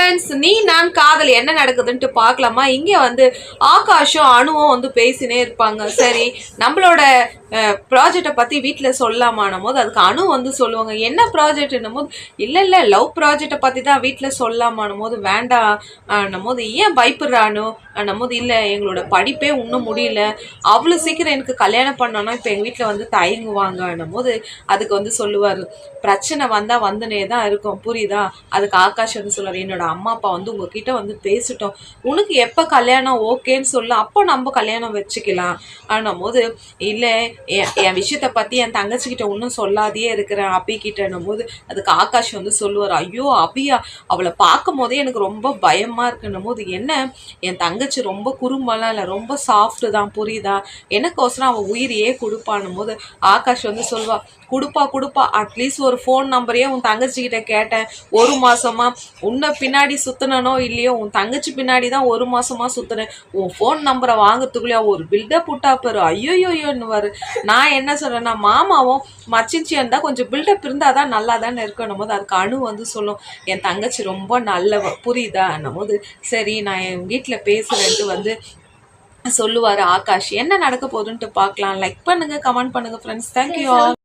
Friends, நீ நான் காதல் என்ன நடக்குதுன்ட்டு பார்க்கலாமா? இங்கே வந்து ஆகாஷும் அணுவும் வந்து பேசினே இருப்பாங்க. சரி, நம்மளோட ப்ராஜெக்டை பற்றி வீட்டில் சொல்லலாமான்னும் போது அதுக்கு அணு வந்து சொல்லுவாங்க. என்ன ப்ராஜெக்ட்னும் போது இல்லை லவ் ப்ராஜெக்டை பற்றி தான் வீட்டில் சொல்லலாமான்னும் போது வேண்டாம் போது ஏன் பயப்படுறானோ அண்ணும் போது இல்லை எங்களோட படிப்பே இன்னும் முடியல, அவ்வளோ சீக்கிரம் எனக்கு கல்யாணம் பண்ணோன்னா இப்போ எங்கள் வீட்டில் வந்து தயங்குவாங்கன்னும் போது அதுக்கு வந்து சொல்லுவார், பிரச்சனை வந்தால் வந்துனே தான் இருக்கும், புரியுதா? அதுக்கு ஆகாஷ் வந்து சொல்லுவார், என்னோட அம்மா அப்பா வந்து உங்ககிட்ட வந்து பேசிட்டோம், உனக்கு எப்போ கல்யாணம் ஓகேன்னு சொல்லு, அப்போ நம்ம கல்யாணம் வச்சுக்கலாம் ஆனும் போது இல்லை என் விஷயத்தை பற்றி என் தங்கச்சிக்கிட்ட இன்னும் சொல்லாதையே இருக்கிறேன் அபிக்கிட்டன்னும் போது அதுக்கு ஆகாஷ் வந்து சொல்லுவார், ஐயோ அபியா, அவளை பார்க்கும் போதே எனக்கு ரொம்ப பயமாக இருக்குன்னும் போது என்ன என் தங்கச்சி ரொம்ப குறும்பெல்லாம் இல்லை, ரொம்ப சாஃப்ட்டு தான், புரியுதா? எனக்கோசரம் அவள் உயிரையே கொடுப்பான்னும் போது ஆகாஷ் வந்து சொல்வா, கொடுப்பா அட்லீஸ்ட் ஒரு ஃபோன் நம்பரையே உன் தங்கச்சிக்கிட்ட கேட்டேன், ஒரு மாதமா உன்னை பின்னாடி சுற்றினனோ இல்லையோ உன் தங்கச்சி பின்னாடி தான் ஒரு மாதமாக சுற்றினேன், உன் ஃபோன் நம்பரை வாங்கிறதுக்குள்ளேயே ஒரு பில்டப் புட்டா பேர், ஐயோயோயோன்னுவார். நான் என்ன சொல்கிறேன்னா, மாமாவும் மச்சிச்சியன் தான் கொஞ்சம் பில்டப் இருந்தால் தான் நல்லா தானே இருக்கணும் போது அதுக்கு அணு வந்து சொல்லும், என் தங்கச்சி ரொம்ப நல்லவ, புரியுதா? போது சரி நான் என் வீட்டில் பேசுகிறேன்ட்டு வந்து சொல்லுவார் ஆகாஷ். என்ன நடக்க போகுதுன்ட்டு பார்க்கலாம். லைக் பண்ணுங்கள், கமெண்ட் பண்ணுங்கள் ஃப்ரெண்ட்ஸ். Thank you all.